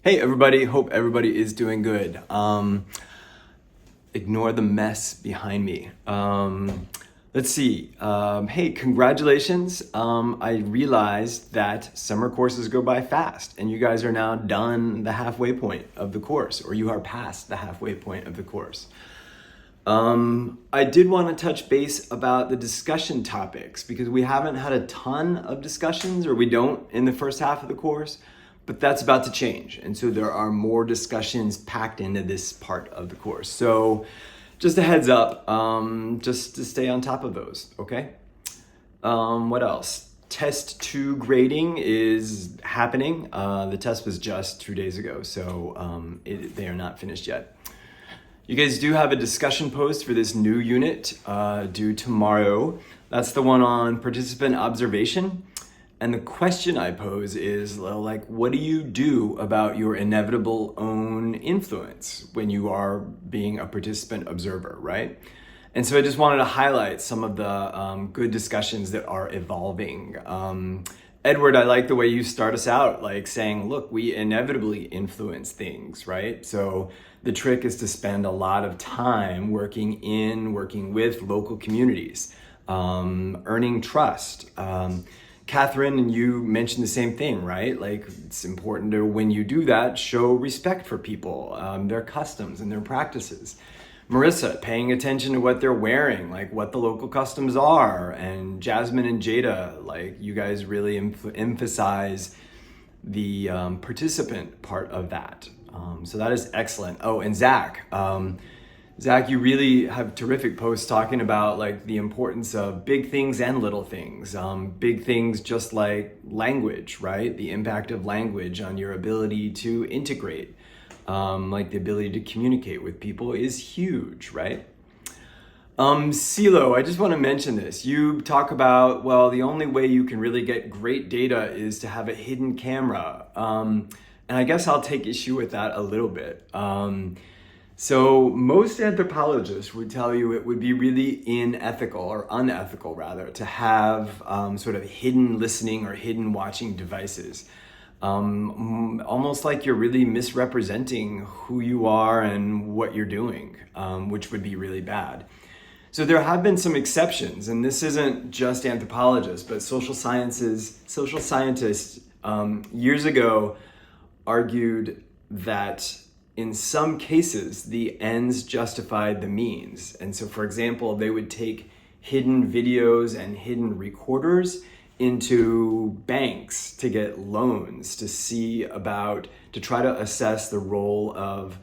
Hey everybody, hope everybody is doing good. Ignore the mess behind me. Let's see. Hey, congratulations. I realized that summer courses go by fast and you guys are now done the halfway point of the course, or you are past the halfway point of the course. I did want to touch base about the discussion topics because we haven't had a ton of discussions, or we don't in the first half of the course, but that's about to change. And so there are more discussions packed into this part of the course. So just a heads up, just to stay on top of those, okay? What else? Test 2 grading is happening. The test was just 2 days ago, so they are not finished yet. You guys do have a discussion post for this new unit due tomorrow. That's the one on participant observation. And the question I pose is, like, what do you do about your inevitable own influence when you are being a participant observer, right? And so I just wanted to highlight some of the good discussions that are evolving. Edward, I like the way you start us out, like saying, look, we inevitably influence things, right? So the trick is to spend a lot of time working with local communities, earning trust. Catherine and you mentioned the same thing, right? Like, it's important to, when you do that, show respect for people, their customs and their practices. Marissa, paying attention to what they're wearing, like what the local customs are. And Jasmine and Jada, like, you guys really emphasize the participant part of that. So that is excellent. Oh, and Zach. Zach, you really have terrific posts talking about like the importance of big things and little things. Big things just like language, right? The impact of language on your ability to integrate, like the ability to communicate with people is huge, right? CeeLo, I just want to mention this. You talk about, well, the only way you can really get great data is to have a hidden camera. And I guess I'll take issue with that a little bit. So most anthropologists would tell you it would be really unethical rather, to have sort of hidden listening or hidden watching devices. Almost like you're really misrepresenting who you are and what you're doing, which would be really bad. So there have been some exceptions, and this isn't just anthropologists, but social scientists years ago argued that in some cases, the ends justified the means. And so, for example, they would take hidden videos and hidden recorders into banks to get loans to try to assess the role of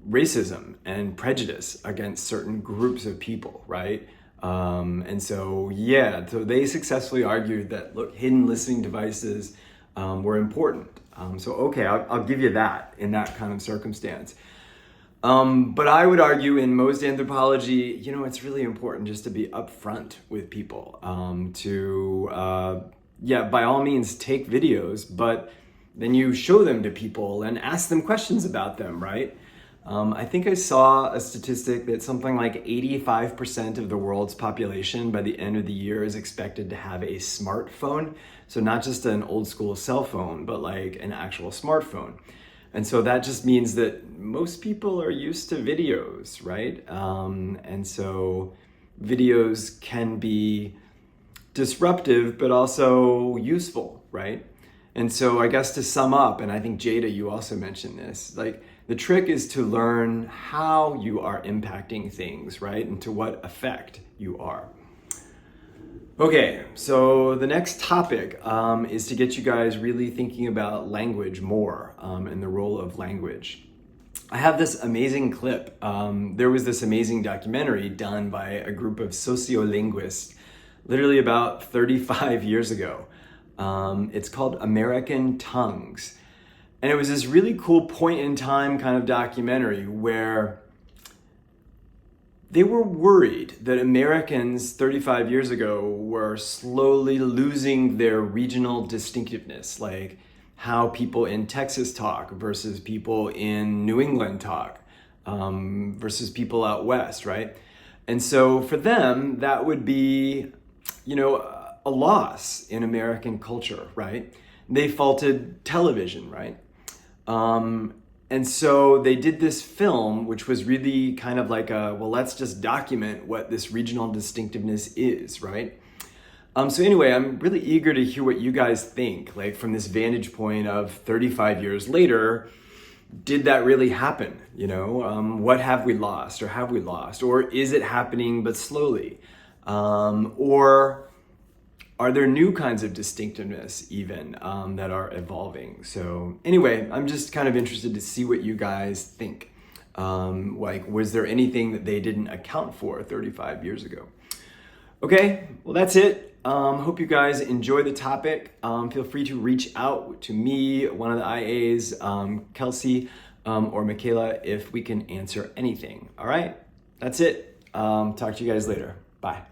racism and prejudice against certain groups of people, right? So they successfully argued that, look, hidden listening devices were important. I'll give you that in that kind of circumstance. But I would argue in most anthropology, it's really important just to be upfront with people, by all means take videos, but then you show them to people and ask them questions about them, right? I think I saw a statistic that something like 85% of the world's population by the end of the year is expected to have a smartphone. So not just an old school cell phone, but like an actual smartphone. And so that just means that most people are used to videos, right? And so videos can be disruptive, but also useful, right? And so I guess to sum up, and I think Jada, you also mentioned this, like the trick is to learn how you are impacting things, right? And to what effect you are. Okay, so the next topic is to get you guys really thinking about language more and the role of language. I have this amazing clip. There was this amazing documentary done by a group of sociolinguists literally about 35 years ago. It's called American Tongues. And it was this really cool point in time kind of documentary where they were worried that Americans 35 years ago were slowly losing their regional distinctiveness, like how people in Texas talk versus people in New England talk, versus people out west, right? And so for them, that would be, a loss in American culture, right? They faulted television, right? And so they did this film, which was really kind of like well, let's just document what this regional distinctiveness is, right? So anyway, I'm really eager to hear what you guys think, like from this vantage point of 35 years later, did that really happen? What have we lost, or have we lost? Or is it happening but slowly? Or are there new kinds of distinctiveness even that are evolving? So anyway, I'm just kind of interested to see what you guys think. Like, was there anything that they didn't account for 35 years ago? Okay, well, that's it. Hope you guys enjoy the topic. Feel free to reach out to me, one of the IAs, Kelsey, or Michaela, if we can answer anything. All right, that's it. Talk to you guys later. Bye.